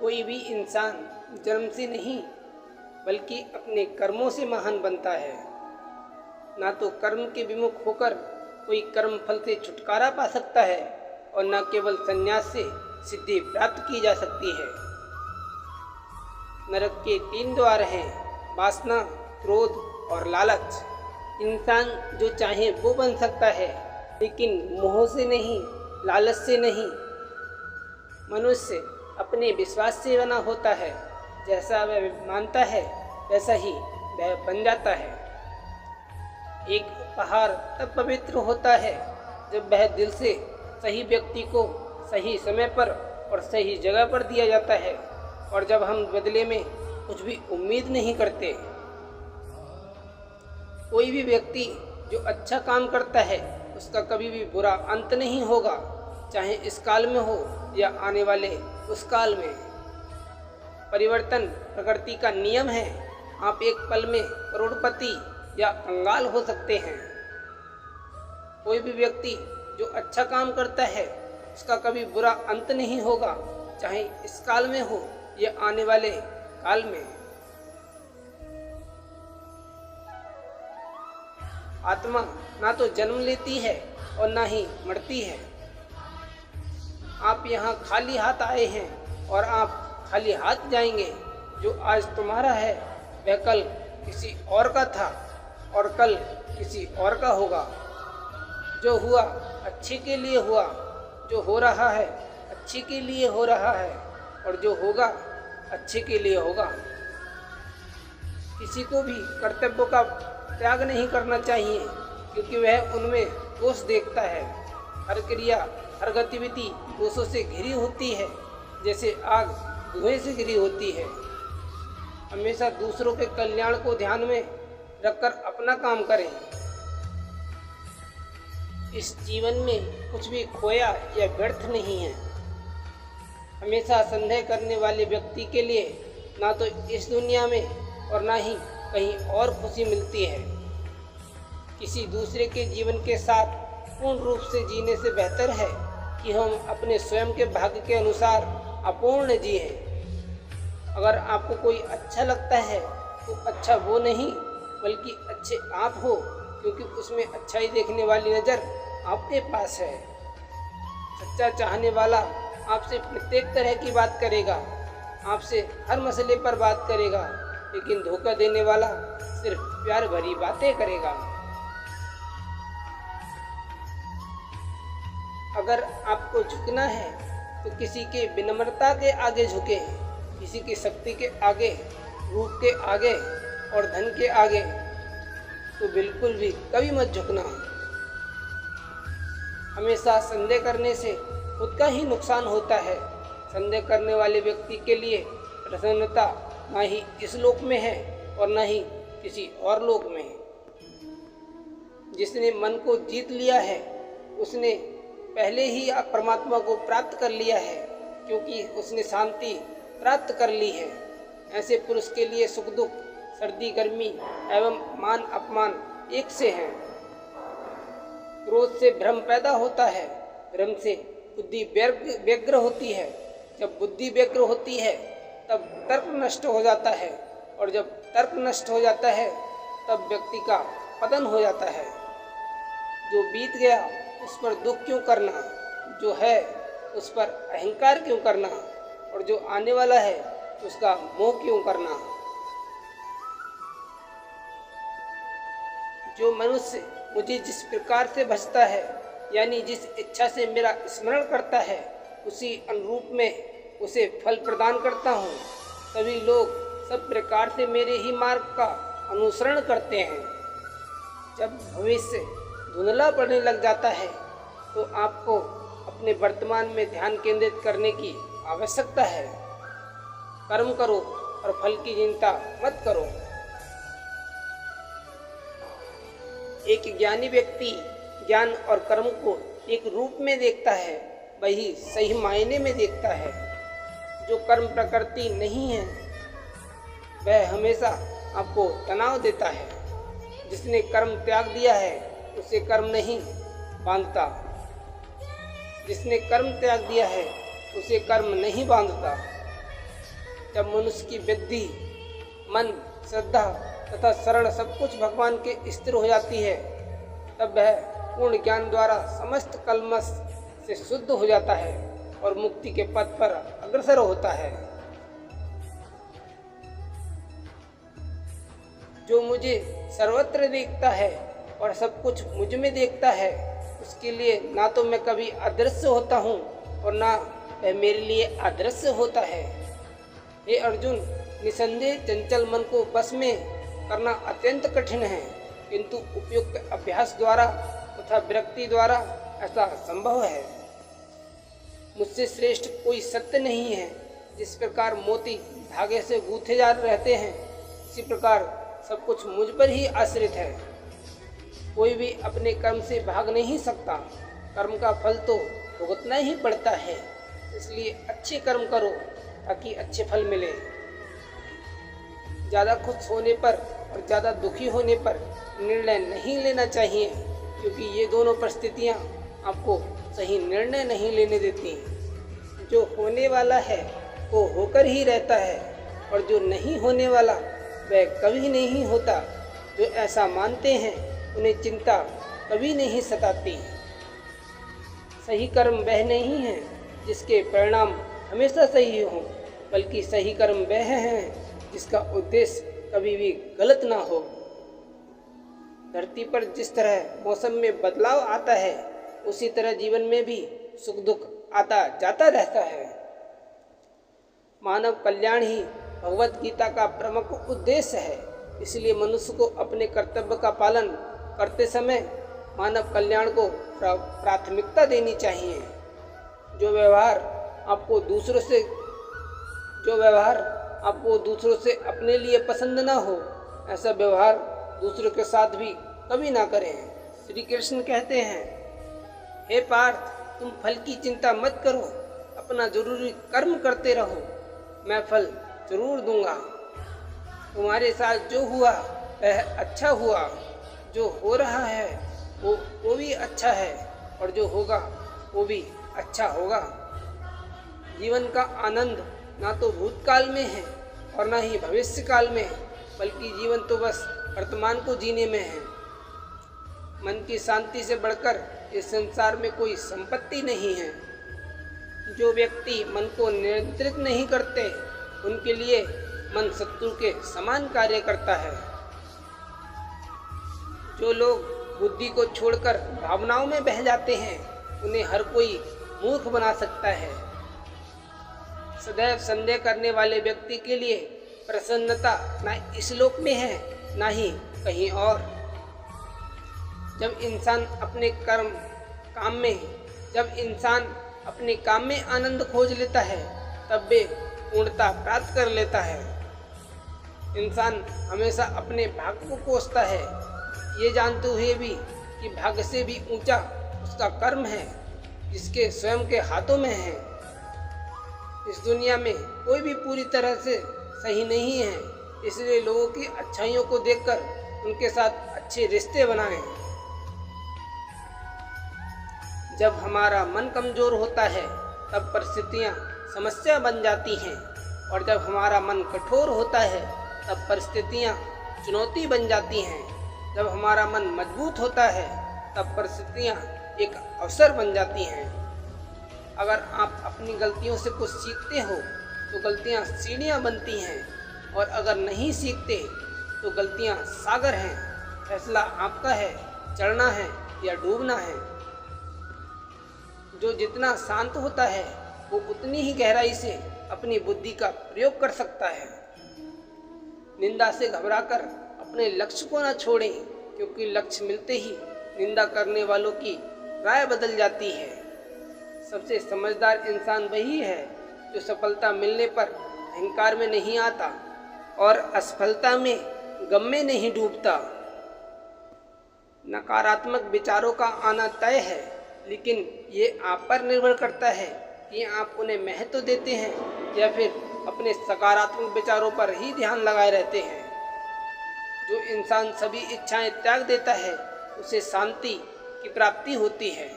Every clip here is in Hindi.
कोई भी इंसान जन्म से नहीं बल्कि अपने कर्मों से महान बनता है। ना तो कर्म के विमुख होकर कोई कर्म फल से छुटकारा पा सकता है और न केवल संन्यास से सिद्धि प्राप्त की जा सकती है। नरक के 3 द्वार हैं, वासना, क्रोध और लालच। इंसान जो चाहे वो बन सकता है, लेकिन मोह से नहीं, लालच से नहीं। मनुष्य अपने विश्वास से बना होता है। जैसा वह मानता है वैसा ही वह बन जाता है। एक उपहार तब पवित्र होता है जब वह दिल से सही व्यक्ति को सही समय पर और सही जगह पर दिया जाता है, और जब हम बदले में कुछ भी उम्मीद नहीं करते। कोई भी व्यक्ति जो अच्छा काम करता है उसका कभी भी बुरा अंत नहीं होगा, चाहे इस काल में हो या आने वाले उस काल में। परिवर्तन प्रकृति का नियम है। आप एक पल में करोड़पति या कंगाल हो सकते हैं। कोई भी व्यक्ति जो अच्छा काम करता है उसका कभी बुरा अंत नहीं होगा, चाहे इस काल में हो या आने वाले काल में। आत्मा ना तो जन्म लेती है और ना ही मरती है। आप यहाँ खाली हाथ आए हैं और आप खाली हाथ जाएंगे। जो आज तुम्हारा है वह कल किसी और का था और कल किसी और का होगा। जो हुआ अच्छे के लिए हुआ, जो हो रहा है अच्छे के लिए हो रहा है, और जो होगा अच्छे के लिए होगा। किसी को भी कर्तव्यों का त्याग नहीं करना चाहिए, क्योंकि वह उनमें दोष देखता है। हर क्रिया, हर गतिविधि दोषों से घिरी होती है, जैसे आग धुएं से घिरी होती है। हमेशा दूसरों के कल्याण को ध्यान में रखकर अपना काम करें। इस जीवन में कुछ भी खोया या व्यर्थ नहीं है। हमेशा संदेह करने वाले व्यक्ति के लिए ना तो इस दुनिया में और ना ही कहीं और खुशी मिलती है। किसी दूसरे के जीवन के साथ पूर्ण रूप से जीने से बेहतर है कि हम अपने स्वयं के भाग्य के अनुसार अपूर्ण जिए। अगर आपको कोई अच्छा लगता है तो अच्छा वो नहीं बल्कि अच्छे आप हो, क्योंकि उसमें अच्छाई देखने वाली नज़र आपके पास है। सच्चा चाहने वाला आपसे प्रत्येक तरह की बात करेगा, आपसे हर मसले पर बात करेगा, लेकिन धोखा देने वाला सिर्फ प्यार भरी बातें करेगा। अगर आपको झुकना है तो किसी के विनम्रता के आगे झुके, किसी की शक्ति के आगे, रूप के आगे और धन के आगे तो बिल्कुल भी कभी मत झुकना। हमेशा संदेह करने से खुद का ही नुकसान होता है। संदेह करने वाले व्यक्ति के लिए प्रसन्नता ना ही इस लोक में है और ना ही किसी और लोक में है। जिसने मन को जीत लिया है उसने पहले ही परमात्मा को प्राप्त कर लिया है, क्योंकि उसने शांति प्राप्त कर ली है। ऐसे पुरुष के लिए सुख दुख, सर्दी गर्मी एवं मान अपमान एक से हैं। क्रोध से भ्रम पैदा होता है, भ्रम से बुद्धि व्यग्र होती है। जब बुद्धि व्यग्र होती है तब तर्क नष्ट हो जाता है, और जब तर्क नष्ट हो जाता है तब व्यक्ति का पतन हो जाता है। जो बीत गया उस पर दुख क्यों करना, जो है उस पर अहंकार क्यों करना, और जो आने वाला है उसका मोह क्यों करना। जो मनुष्य मुझे जिस प्रकार से भजता है, यानी जिस इच्छा से मेरा स्मरण करता है, उसी अनुरूप में उसे फल प्रदान करता हूँ। सभी लोग सब प्रकार से मेरे ही मार्ग का अनुसरण करते हैं। जब भविष्य धुंधला पड़ने लग जाता है तो आपको अपने वर्तमान में ध्यान केंद्रित करने की आवश्यकता है। कर्म करो और फल की चिंता मत करो। एक ज्ञानी व्यक्ति ज्ञान और कर्म को एक रूप में देखता है, वही सही मायने में देखता है। जो कर्म प्रकृति नहीं है वह हमेशा आपको तनाव देता है। जिसने कर्म त्याग दिया है उसे कर्म नहीं बांधता, जिसने कर्म त्याग दिया है उसे कर्म नहीं बांधता। जब मनुष्य की बुद्धि, मन, श्रद्धा तथा शरण सब कुछ भगवान के स्थिर हो जाती है, तब वह पूर्ण ज्ञान द्वारा समस्त कल्मश से शुद्ध हो जाता है और मुक्ति के पथ पर अग्रसर होता है। जो मुझे सर्वत्र देखता है और सब कुछ मुझ में देखता है, उसके लिए ना तो मैं कभी अदृश्य होता हूँ और ना वह मेरे लिए अदृश्य होता है। हे अर्जुन, निसंदेह चंचल मन को बस में करना अत्यंत कठिन है, किंतु उपयुक्त अभ्यास द्वारा तथा विरक्ति द्वारा ऐसा संभव है। मुझसे श्रेष्ठ कोई सत्य नहीं है। जिस प्रकार मोती धागे से गूंथे जा रहते हैं, इसी प्रकार सब कुछ मुझ पर ही आश्रित है। कोई भी अपने कर्म से भाग नहीं सकता। कर्म का फल तो भुगतना ही पड़ता है। इसलिए अच्छे कर्म करो ताकि अच्छे फल मिले। ज़्यादा खुश होने पर और ज़्यादा दुखी होने पर निर्णय नहीं लेना चाहिए, क्योंकि ये दोनों परिस्थितियाँ आपको सही निर्णय नहीं लेने देती। जो होने वाला है वो होकर ही रहता है, और जो नहीं होने वाला वह कभी नहीं होता। जो ऐसा मानते हैं उन्हें चिंता कभी नहीं सताती। सही कर्म वह नहीं है जिसके परिणाम हमेशा सही हों, बल्कि सही कर्म वह है जिसका उद्देश्य कभी भी गलत ना हो। धरती पर जिस तरह मौसम में बदलाव आता है, उसी तरह जीवन में भी सुख दुख आता जाता रहता है। मानव कल्याण ही भगवत गीता का प्रमुख उद्देश्य है। इसलिए मनुष्य को अपने कर्तव्य का पालन करते समय मानव कल्याण को प्राथमिकता देनी चाहिए। जो व्यवहार आपको दूसरों से अपने लिए पसंद ना हो, ऐसा व्यवहार दूसरों के साथ भी कभी ना करें। श्री कृष्ण कहते हैं, हे पार्थ, तुम फल की चिंता मत करो, अपना जरूरी कर्म करते रहो, मैं फल जरूर दूंगा। तुम्हारे साथ जो हुआ वह अच्छा हुआ, जो हो रहा है वो भी अच्छा है, और जो होगा वो भी अच्छा होगा। जीवन का आनंद ना तो भूतकाल में है और ना ही भविष्य काल में, बल्कि जीवन तो बस वर्तमान को जीने में है। मन की शांति से बढ़कर इस संसार में कोई संपत्ति नहीं है। जो व्यक्ति मन को नियंत्रित नहीं करते, उनके लिए मन शत्रु के समान कार्य करता है। जो लोग बुद्धि को छोड़कर भावनाओं में बह जाते हैं, उन्हें हर कोई मूर्ख बना सकता है। सदैव संदेह करने वाले व्यक्ति के लिए प्रसन्नता न इस लोक में है, न ही कहीं और। जब इंसान अपने काम में आनंद खोज लेता है, तब वे पूर्णता प्राप्त कर लेता है। इंसान हमेशा अपने भाग्य को कोसता है, ये जानते हुए भी कि भाग्य से भी ऊंचा उसका कर्म है, जिसके स्वयं के हाथों में है। इस दुनिया में कोई भी पूरी तरह से सही नहीं है, इसलिए लोगों की अच्छाइयों को देखकर उनके साथ अच्छे रिश्ते बनाएं। जब हमारा मन कमजोर होता है, तब परिस्थितियाँ समस्या बन जाती हैं, और जब हमारा मन कठोर होता है, तब परिस्थितियाँ चुनौती बन जाती हैं। जब हमारा मन मजबूत होता है, तब परिस्थितियाँ एक अवसर बन जाती हैं। अगर आप अपनी गलतियों से कुछ सीखते हो तो गलतियाँ सीढ़ियाँ बनती हैं, और अगर नहीं सीखते तो गलतियाँ सागर हैं। फैसला आपका है, चढ़ना है या डूबना है। जो जितना शांत होता है, वो उतनी ही गहराई से अपनी बुद्धि का प्रयोग कर सकता है। निंदा से घबराकर अपने लक्ष्य को न छोड़ें, क्योंकि लक्ष्य मिलते ही निंदा करने वालों की राय बदल जाती है। सबसे समझदार इंसान वही है जो सफलता मिलने पर अहंकार में नहीं आता और असफलता में गम में नहीं डूबता। नकारात्मक विचारों का आना तय है, लेकिन ये आप पर निर्भर करता है कि आप उन्हें महत्व देते हैं या फिर अपने सकारात्मक विचारों पर ही ध्यान लगाए रहते हैं। जो इंसान सभी इच्छाएं त्याग देता है, उसे शांति की प्राप्ति होती है।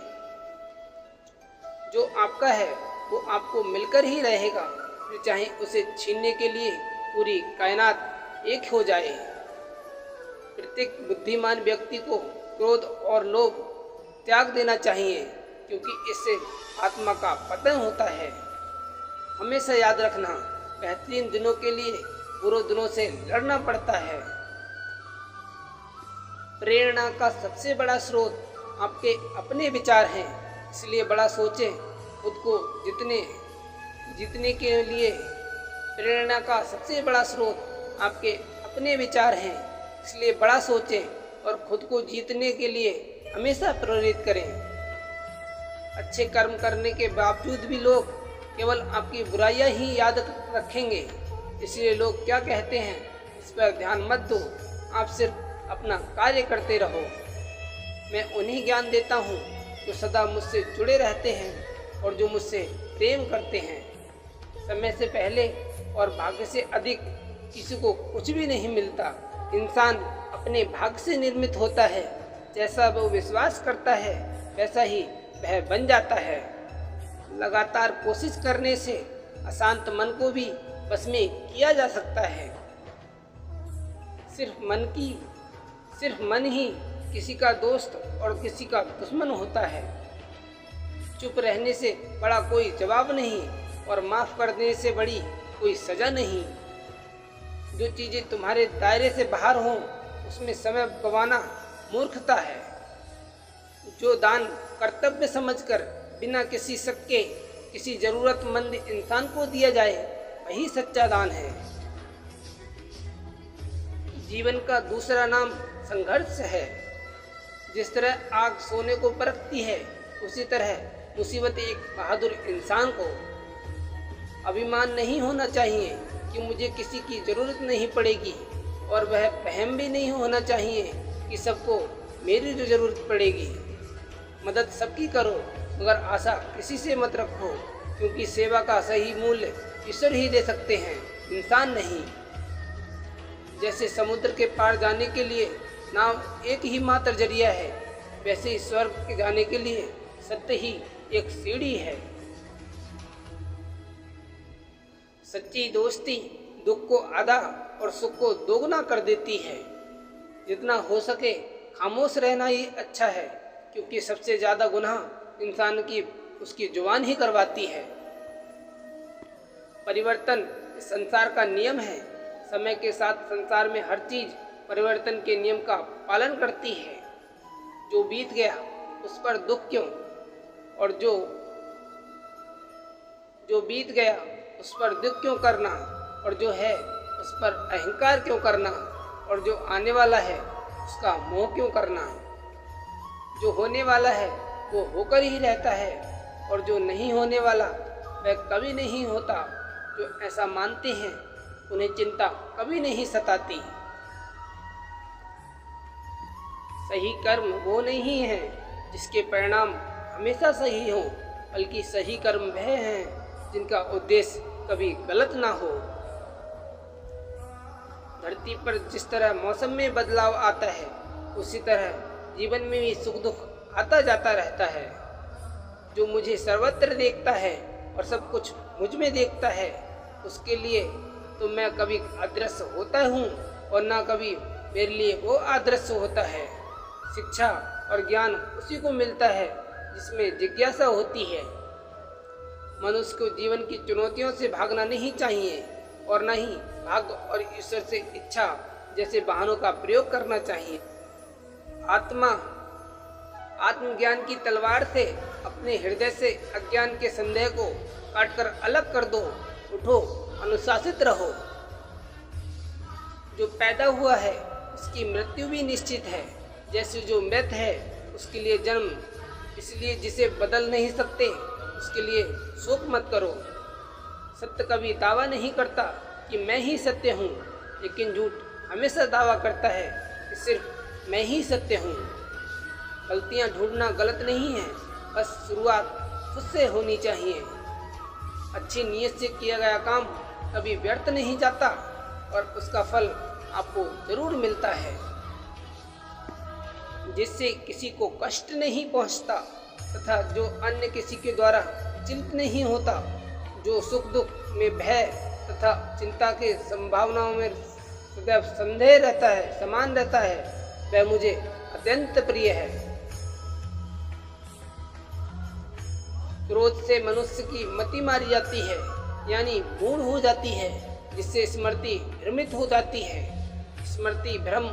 जो आपका है वो आपको मिलकर ही रहेगा, फिर चाहे उसे छीनने के लिए पूरी कायनात एक हो जाए। प्रत्येक बुद्धिमान व्यक्ति को क्रोध और लोभ त्याग देना चाहिए, क्योंकि इससे आत्मा का पतन होता है। हमेशा याद रखना, बेहतरीन दिनों के लिए बुरे दिनों से लड़ना पड़ता है। प्रेरणा का सबसे बड़ा स्रोत आपके अपने विचार हैं, इसलिए बड़ा सोचें। खुद को जीतने के लिए प्रेरणा का सबसे बड़ा स्रोत आपके अपने विचार हैं, इसलिए बड़ा सोचें और खुद को जीतने के लिए हमेशा प्रेरित करें। अच्छे कर्म करने के बावजूद भी लोग केवल आपकी बुराइयां ही याद रखेंगे, इसलिए लोग क्या कहते हैं इस पर ध्यान मत दो। आप सिर्फ अपना कार्य करते रहो। मैं उन्हें ज्ञान देता हूँ जो सदा मुझसे जुड़े रहते हैं और जो मुझसे प्रेम करते हैं। समय से पहले और भाग्य से अधिक किसी को कुछ भी नहीं मिलता। इंसान अपने भाग्य से निर्मित होता है। जैसा वो विश्वास करता है वैसा ही वह बन जाता है। लगातार कोशिश करने से अशांत मन को भी बस में किया जा सकता है। सिर्फ मन ही किसी का दोस्त और किसी का दुश्मन होता है। चुप रहने से बड़ा कोई जवाब नहीं और माफ कर देने से बड़ी कोई सजा नहीं। जो चीजें तुम्हारे दायरे से बाहर हों उसमें समय गंवाना मूर्खता है। जो दान कर्तव्य समझकर बिना किसी शक के किसी जरूरतमंद इंसान को दिया जाए वही सच्चा दान है। जीवन का दूसरा नाम संघर्ष है। जिस तरह आग सोने को परखती है, उसी तरह मुसीबत एक बहादुर इंसान को। अभिमान नहीं होना चाहिए कि मुझे किसी की ज़रूरत नहीं पड़ेगी, और वह वहम भी नहीं होना चाहिए कि सबको मेरी जो ज़रूरत पड़ेगी। मदद सबकी करो, मगर आशा किसी से मत रखो, क्योंकि सेवा का सही मूल्य ईश्वर ही दे सकते हैं, इंसान नहीं। जैसे समुद्र के पार जाने के लिए नाव एक ही मात्र जरिया है, वैसे ही स्वर्ग के जाने के लिए सत्य ही एक सीढ़ी है। सच्ची दोस्ती दुख को आधा और सुख को दोगुना कर देती है। जितना हो सके खामोश रहना ही अच्छा है, क्योंकि सबसे ज़्यादा गुनाह इंसान की उसकी जुबान ही करवाती है। परिवर्तन इस संसार का नियम है। समय के साथ संसार में हर चीज़ परिवर्तन के नियम का पालन करती है। जो बीत गया उस पर दुख क्यों, और जो बीत गया उस पर दुख क्यों करना, और जो है उस पर अहंकार क्यों करना, और जो आने वाला है उसका मोह क्यों करना। जो होने वाला है वो होकर ही रहता है, और जो नहीं होने वाला वह कभी नहीं होता। जो ऐसा मानते हैं उन्हें चिंता कभी नहीं सताती। सही कर्म वो नहीं है जिसके परिणाम हमेशा सही हो, बल्कि सही कर्म वह हैं जिनका उद्देश्य कभी गलत ना हो। धरती पर जिस तरह मौसम में बदलाव आता है, उसी तरह जीवन में भी सुख दुख आता जाता रहता है। जो मुझे सर्वत्र देखता है और सब कुछ मुझ में देखता है, उसके लिए तो मैं कभी अदृश्य होता हूँ और ना कभी मेरे लिए वो अदृश्य होता है। शिक्षा और ज्ञान उसी को मिलता है जिसमें जिज्ञासा होती है। मनुष्य को जीवन की चुनौतियों से भागना नहीं चाहिए, और न ही भाग्य और ईश्वर से इच्छा जैसे वाहनों का प्रयोग करना चाहिए। आत्मज्ञान की तलवार से अपने हृदय से अज्ञान के संदेह को काटकर अलग कर दो। उठो, अनुशासित रहो। जो पैदा हुआ है उसकी मृत्यु भी निश्चित है, जैसे जो मृत है उसके लिए जन्म। इसलिए जिसे बदल नहीं सकते उसके लिए शोक मत करो। सत्य कभी दावा नहीं करता कि मैं ही सत्य हूँ, लेकिन झूठ हमेशा दावा करता है कि सिर्फ मैं ही सत्य हूँ। गलतियाँ ढूंढना गलत नहीं है, बस शुरुआत खुद से होनी चाहिए। अच्छी नीयत से किया गया काम कभी व्यर्थ नहीं जाता, और उसका फल आपको जरूर मिलता है। जिससे किसी को कष्ट नहीं पहुंचता तथा जो अन्य किसी के द्वारा चिंतित नहीं होता, जो सुख दुख में भय तथा चिंता के संभावनाओं में सदैव संदेह रहता है, समान रहता है, वह मुझे अत्यंत प्रिय है। क्रोध से मनुष्य की मति मारी जाती है, यानी मूढ़ हो जाती है, जिससे स्मृति भ्रमित हो जाती है। स्मृति भ्रम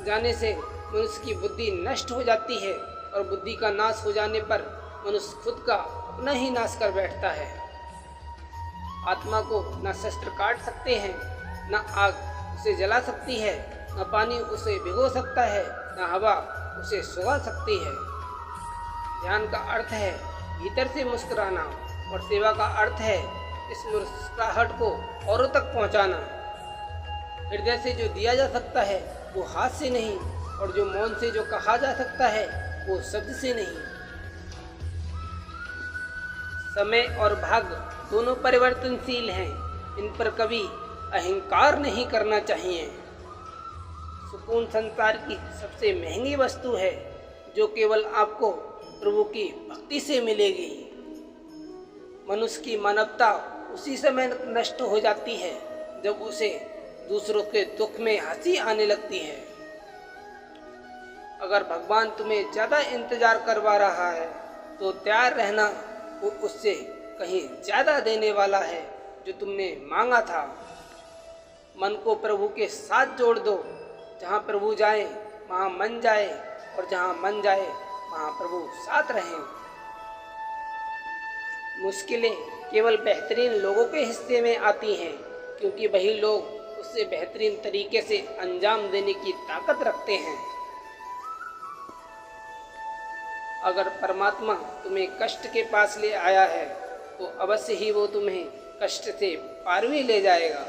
जाने से मनुष्य की बुद्धि नष्ट हो जाती है और बुद्धि का नाश हो जाने पर मनुष्य खुद का अपना ही नाश कर बैठता है। आत्मा को न शस्त्र काट सकते हैं, न आग उसे जला सकती है, न पानी उसे भिगो सकता है, न हवा उसे सुखा सकती है। ध्यान का अर्थ है भीतर से मुस्कुराना और सेवा का अर्थ है इस मुस्कुराहट को औरों तक पहुंचाना। हृदय से जो दिया जा सकता है वो हाथ से नहीं, और जो मौन से जो कहा जा सकता है वो शब्द से नहीं। समय और भाग्य दोनों परिवर्तनशील हैं, इन पर कभी अहंकार नहीं करना चाहिए। सुकून संसार की सबसे महंगी वस्तु है, जो केवल आपको प्रभु की भक्ति से मिलेगी। मनुष्य की मानवता उसी समय नष्ट हो जाती है जब उसे दूसरों के दुख में हंसी आने लगती है। अगर भगवान तुम्हें ज़्यादा इंतजार करवा रहा है तो तैयार रहना, वो उससे कहीं ज़्यादा देने वाला है जो तुमने मांगा था। मन को प्रभु के साथ जोड़ दो। जहाँ प्रभु जाए वहाँ मन जाए, और जहाँ मन जाए वहाँ प्रभु साथ रहें। मुश्किलें केवल बेहतरीन लोगों के हिस्से में आती हैं, क्योंकि वही लोग उससे बेहतरीन तरीके से अंजाम देने की ताकत रखते हैं। अगर परमात्मा तुम्हें कष्ट के पास ले आया है तो अवश्य ही वो तुम्हें कष्ट से पार भी ले जाएगा।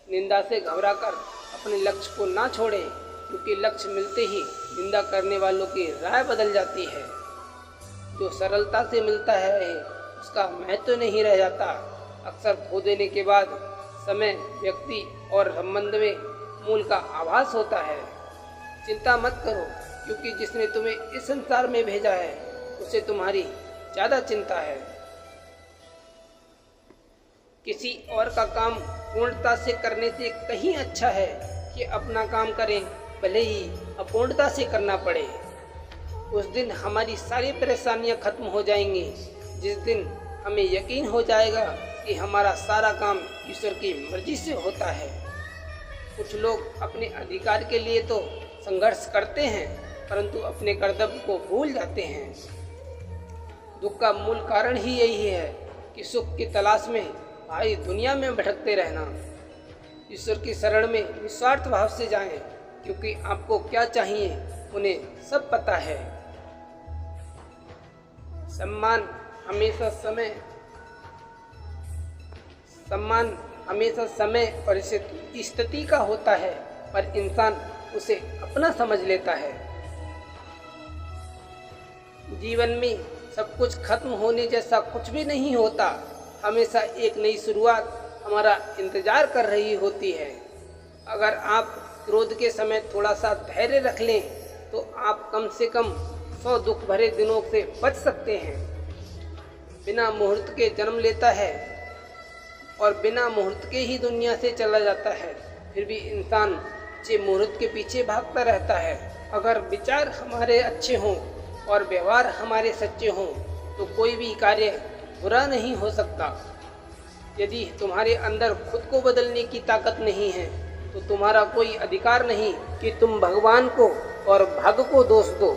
निंदा से घबराकर अपने लक्ष्य को ना छोड़ें, क्योंकि लक्ष्य मिलते ही निंदा करने वालों की राय बदल जाती है। जो सरलता से मिलता है उसका महत्व नहीं रह जाता। अक्सर खो देने के बाद समय, व्यक्ति और संबंध में मूल का आभास होता है। चिंता मत करो, क्योंकि जिसने तुम्हें इस संसार में भेजा है उसे तुम्हारी ज़्यादा चिंता है। किसी और का काम पूर्णता से करने से कहीं अच्छा है कि अपना काम करें, भले ही अपूर्णता से करना पड़े। उस दिन हमारी सारी परेशानियां खत्म हो जाएंगी, जिस दिन हमें यकीन हो जाएगा कि हमारा सारा काम ईश्वर की मर्जी से होता है। कुछ लोग अपने अधिकार के लिए तो संघर्ष करते हैं, परंतु अपने कर्तव्य को भूल जाते हैं। दुख का मूल कारण ही यही है कि सुख की तलाश में भाई दुनिया में भटकते रहना। ईश्वर की शरण में निस्वार्थ भाव से जाएं, क्योंकि आपको क्या चाहिए उन्हें सब पता है। सम्मान हमेशा समय और स्थिति का होता है, पर इंसान उसे अपना समझ लेता है। जीवन में सब कुछ खत्म होने जैसा कुछ भी नहीं होता। हमेशा एक नई शुरुआत हमारा इंतजार कर रही होती है। अगर आप क्रोध के समय थोड़ा सा धैर्य रख लें तो आप कम से कम 100 दुख भरे दिनों से बच सकते हैं। बिना मुहूर्त के जन्म लेता है और बिना मुहूर्त के ही दुनिया से चला जाता है, फिर भी इंसान मुहूर्त के पीछे भागता रहता है। अगर विचार हमारे अच्छे हों और व्यवहार हमारे सच्चे हों तो कोई भी कार्य बुरा नहीं हो सकता। यदि तुम्हारे अंदर खुद को बदलने की ताकत नहीं है तो तुम्हारा कोई अधिकार नहीं कि तुम भगवान को और भाग्य को दोष दो।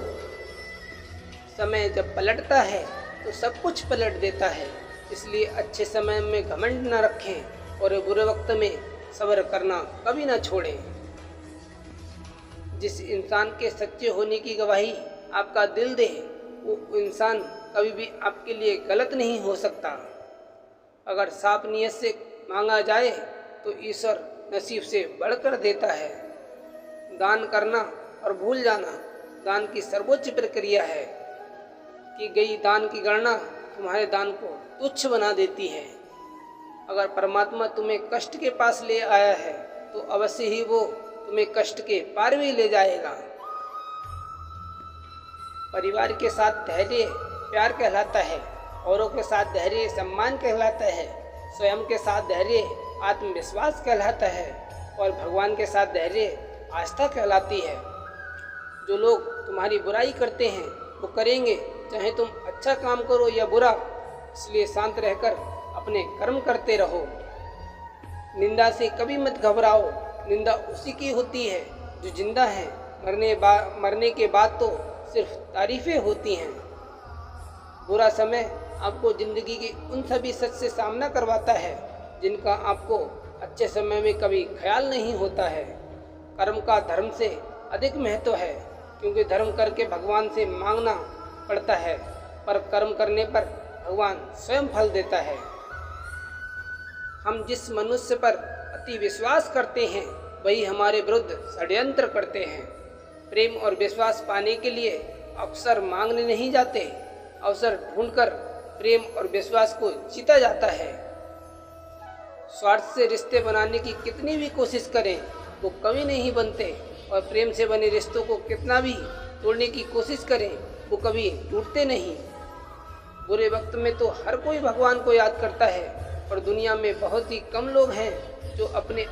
समय जब पलटता है तो सब कुछ पलट देता है, इसलिए अच्छे समय में घमंड न रखें और बुरे वक्त में सब्र करना कभी न छोड़ें। जिस इंसान के सच्चे होने की गवाही आपका दिल दे, वो इंसान कभी भी आपके लिए गलत नहीं हो सकता। अगर साफ नियत से मांगा जाए तो ईश्वर नसीब से बढ़कर देता है। दान करना और भूल जाना दान की सर्वोच्च प्रक्रिया है। की गई दान की गणना तुम्हारे दान को तुच्छ बना देती है। अगर परमात्मा तुम्हें कष्ट के पास ले आया है तो अवश्य ही वो तुम्हें कष्ट के पार भी ले जाएगा। परिवार के साथ धैर्य प्यार कहलाता है, औरों के साथ धैर्य सम्मान कहलाता है, स्वयं के साथ धैर्य आत्मविश्वास कहलाता है और भगवान के साथ धैर्य आस्था कहलाती है। जो लोग तुम्हारी बुराई करते हैं वो करेंगे, चाहे तुम अच्छा काम करो या बुरा, इसलिए शांत रहकर अपने कर्म करते रहो। निंदा से कभी मत घबराओ, निंदा उसी की होती है जो जिंदा है। मरने के बाद तो सिर्फ तारीफें होती हैं। बुरा समय आपको जिंदगी की उन सभी सच से सामना करवाता है जिनका आपको अच्छे समय में कभी ख्याल नहीं होता है। कर्म का धर्म से अधिक महत्व है, क्योंकि धर्म करके भगवान से मांगना पड़ता है, पर कर्म करने पर भगवान स्वयं फल देता है। हम जिस मनुष्य पर अति विश्वास करते हैं वही हमारे विरुद्ध षड्यंत्र करते हैं। प्रेम और विश्वास पाने के लिए अवसर मांगने नहीं जाते, अवसर ढूंढकर प्रेम और विश्वास को जीता जाता है। स्वार्थ से रिश्ते बनाने की कितनी भी कोशिश करें वो कभी नहीं बनते, और प्रेम से बने रिश्तों को कितना भी तोड़ने की कोशिश करें वो कभी टूटते नहीं। बुरे वक्त में तो हर कोई भगवान को याद करता है, और दुनिया में बहुत ही कम लोग हैं जो अपने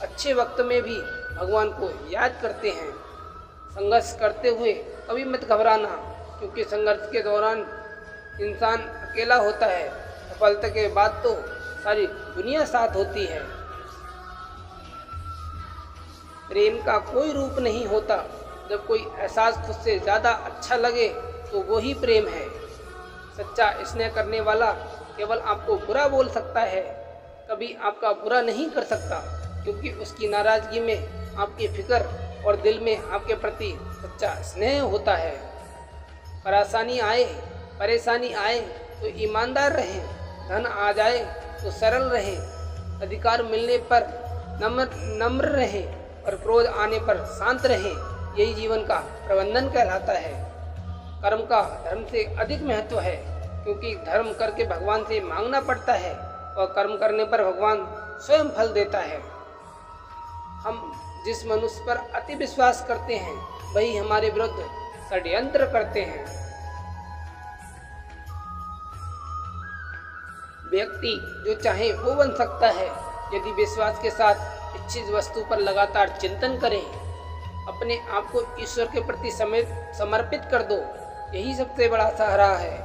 अच्छे वक्त में भी भगवान को याद करते हैं। संघर्ष करते हुए कभी मत घबराना, क्योंकि संघर्ष के दौरान इंसान अकेला होता है। सफलता के बाद तो सारी दुनिया साथ होती है। प्रेम का कोई रूप नहीं होता। जब कोई एहसास खुद से ज़्यादा अच्छा लगे तो वो ही प्रेम है। सच्चा स्नेह करने वाला केवल आपको बुरा बोल सकता है, कभी आपका बुरा नहीं कर सकता, क्योंकि उसकी नाराज़गी में आपकी फिक्र और दिल में आपके प्रति सच्चा स्नेह होता है। परेशानी आए तो ईमानदार रहें, धन आ जाए तो सरल रहें, अधिकार मिलने पर नम्र रहें और क्रोध आने पर शांत रहें। यही जीवन का प्रबंधन कहलाता है। कर्म का धर्म से अधिक महत्व है, क्योंकि धर्म करके भगवान से मांगना पड़ता है और कर्म करने पर भगवान स्वयं फल देता है। हम जिस मनुष्य पर अति विश्वास करते हैं वही हमारे विरुद्ध षड्यंत्र करते हैं। व्यक्ति जो चाहे वो बन सकता है यदि विश्वास के साथ इच्छित वस्तु पर लगातार चिंतन करें। अपने आप को ईश्वर के प्रति समर्पित कर दो, यही सबसे बड़ा सहारा है।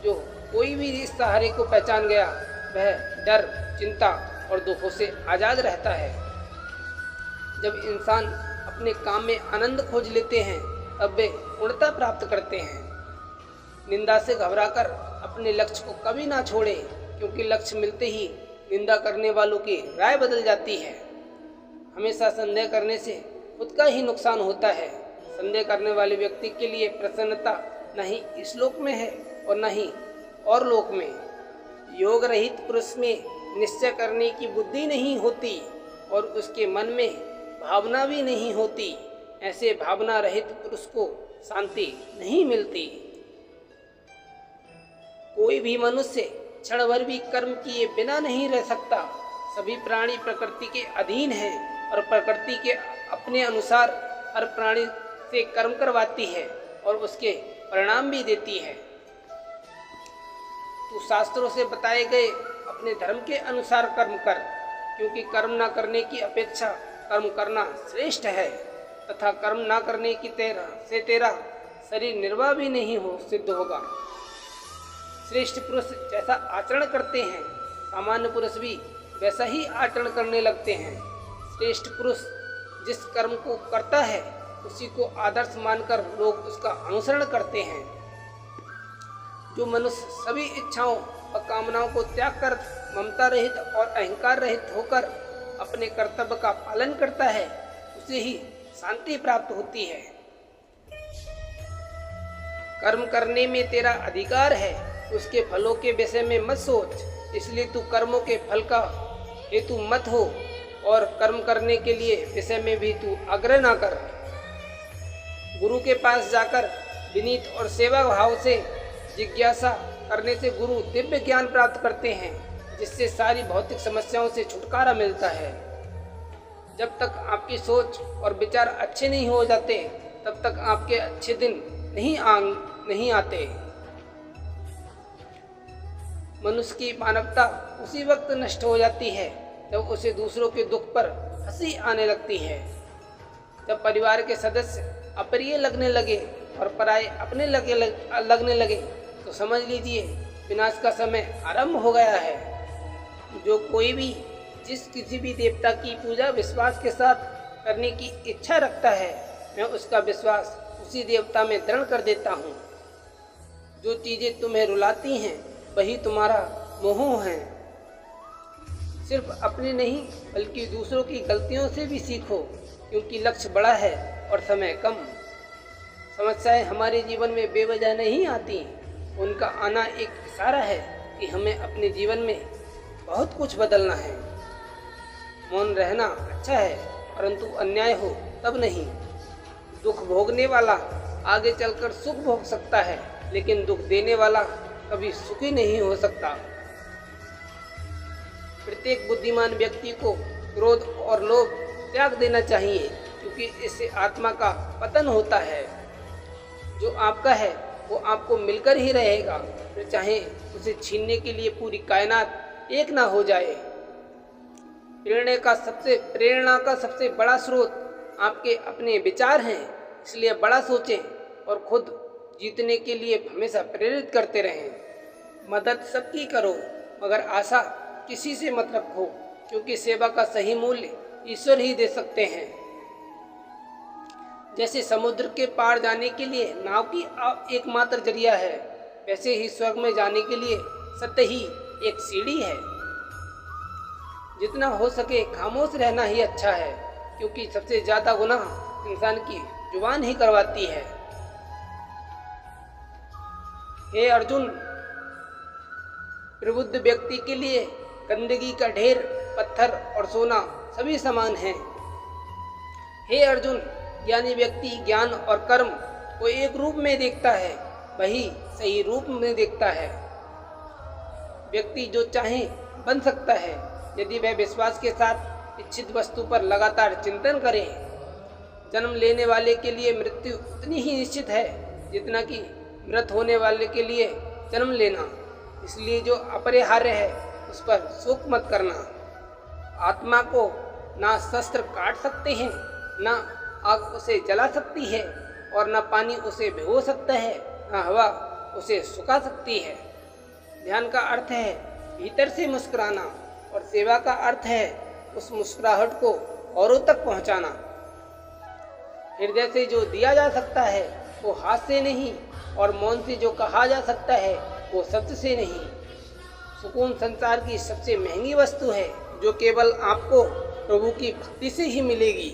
जो कोई भी इस सहारे को पहचान गया वह डर, चिंता और दुखों से आज़ाद रहता है। जब इंसान अपने काम में आनंद खोज लेते हैं तब वे पूर्णता प्राप्त करते हैं। निंदा से घबराकर अपने लक्ष्य को कभी ना छोड़ें, क्योंकि लक्ष्य मिलते ही निंदा करने वालों की राय बदल जाती है। हमेशा संदेह करने से खुद का ही नुकसान होता है। संदेह करने वाले व्यक्ति के लिए प्रसन्नता न ही इस लोक में है और न ही और लोक में। योग रहित पुरुष में निश्चय करने की बुद्धि नहीं होती और उसके मन में भावना भी नहीं होती। ऐसे भावना रहित पुरुष को शांति नहीं मिलती। कोई भी मनुष्य क्षण भर भी कर्म किए बिना नहीं रह सकता। सभी प्राणी प्रकृति के अधीन हैं और प्रकृति के अपने अनुसार हर प्राणी से कर्म करवाती है और उसके परिणाम भी देती है। तू शास्त्रों से बताए गए अपने धर्म के अनुसार कर्म कर, क्योंकि कर्म न करने की अपेक्षा कर्म करना श्रेष्ठ है, तथा कर्म न करने की तेरा शरीर निर्वाह भी नहीं सिद्ध होगा। श्रेष्ठ पुरुष जैसा आचरण करते हैं सामान्य पुरुष भी वैसा ही आचरण करने लगते हैं। श्रेष्ठ पुरुष जिस कर्म को करता है उसी को आदर्श मानकर लोग उसका अनुसरण करते हैं। जो मनुष्य सभी इच्छाओं और कामनाओं को त्याग कर ममता रहित और अहंकार रहित होकर अपने कर्तव्य का पालन करता है उसे ही शांति प्राप्त होती है। कर्म करने में तेरा अधिकार है, उसके फलों के विषय में मत सोच। इसलिए तू कर्मों के फल का हेतु मत हो और कर्म करने के लिए विषय में भी तू आग्रह ना कर। गुरु के पास जाकर विनीत और सेवा भाव से जिज्ञासा करने से गुरु दिव्य ज्ञान प्राप्त करते हैं, जिससे सारी भौतिक समस्याओं से छुटकारा मिलता है। जब तक आपकी सोच और विचार अच्छे नहीं हो जाते तब तक आपके अच्छे दिन नहीं आते। मनुष्य की मानवता उसी वक्त नष्ट हो जाती है जब उसे दूसरों के दुख पर हंसी आने लगती है। जब परिवार के सदस्य अप्रिय लगने लगे और पराये अपने लगने लगे तो समझ लीजिए विनाश का समय आरंभ हो गया है। जो कोई भी किसी भी देवता की पूजा विश्वास के साथ करने की इच्छा रखता है, मैं उसका विश्वास उसी देवता में दृढ़ कर देता हूँ। जो चीज़ें तुम्हें रुलाती हैं वही तुम्हारा मोह है। सिर्फ अपने नहीं बल्कि दूसरों की गलतियों से भी सीखो, क्योंकि लक्ष्य बड़ा है और समय कम। समस्याएं हमारे जीवन में बेवजह नहीं आती, उनका आना एक इशारा है कि हमें अपने जीवन में बहुत कुछ बदलना है। मौन रहना अच्छा है, परंतु अन्याय हो तब नहीं। दुख भोगने वाला आगे चलकर सुख भोग सकता है, लेकिन दुख देने वाला कभी सुखी नहीं हो सकता। प्रत्येक बुद्धिमान व्यक्ति को क्रोध और लोभ त्याग देना चाहिए, क्योंकि इससे आत्मा का पतन होता है। जो आपका है वो आपको मिलकर ही रहेगा, फिर चाहे उसे छीनने के लिए पूरी कायनात एक ना हो जाए। प्रेरणा का सबसे बड़ा स्रोत आपके अपने विचार हैं, इसलिए बड़ा सोचें और खुद जीतने के लिए हमेशा प्रेरित करते रहें। मदद सबकी करो, मगर आशा किसी से मत रखो, क्योंकि सेवा का सही मूल्य ईश्वर ही दे सकते हैं। जैसे समुद्र के पार जाने के लिए नाव की एकमात्र जरिया है, वैसे ही स्वर्ग में जाने के लिए सत्य ही एक सीढ़ी है। जितना हो सके खामोश रहना ही अच्छा है, क्योंकि सबसे ज्यादा गुनाह इंसान की जुबान ही करवाती है। हे अर्जुन, प्रबुद्ध व्यक्ति के लिए गंदगी का ढेर, पत्थर और सोना सभी समान हैं। हे अर्जुन, ज्ञानी व्यक्ति ज्ञान और कर्म को एक रूप में देखता है, वही सही रूप में देखता है। व्यक्ति जो चाहे बन सकता है, यदि वह विश्वास के साथ इच्छित वस्तु पर लगातार चिंतन करे। जन्म लेने वाले के लिए मृत्यु उतनी ही निश्चित है जितना कि मृत होने वाले के लिए जन्म लेना। इसलिए जो अपरिहार्य है उस पर शोक मत करना। आत्मा को ना शस्त्र काट सकते हैं, ना आग उसे जला सकती है, और न पानी उसे भिगो सकता है, न हवा उसे सुखा सकती है। ध्यान का अर्थ है भीतर से मुस्कुराना, और सेवा का अर्थ है उस मुस्कुराहट को औरों तक पहुंचाना। हृदय से जो दिया जा सकता है वो हाथ से नहीं, और मौन से जो कहा जा सकता है वो शब्द से नहीं। सुकून संसार की सबसे महंगी वस्तु है, जो केवल आपको प्रभु की भक्ति से ही मिलेगी।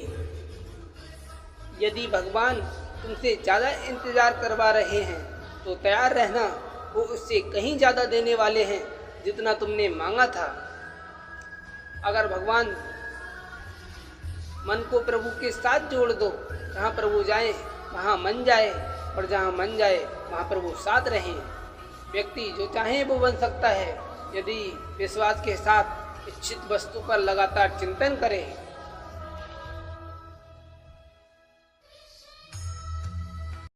यदि भगवान तुमसे ज़्यादा इंतजार करवा रहे हैं तो तैयार रहना, वो उससे कहीं ज़्यादा देने वाले हैं जितना तुमने मांगा था। अगर भगवान मन को प्रभु के साथ जोड़ दो, जहाँ प्रभु जाए वहाँ मन जाए, और जहाँ मन जाए वहाँ प्रभु साथ रहें। व्यक्ति जो चाहे वो बन सकता है, यदि विश्वास के साथ इच्छित वस्तु पर लगातार चिंतन करे।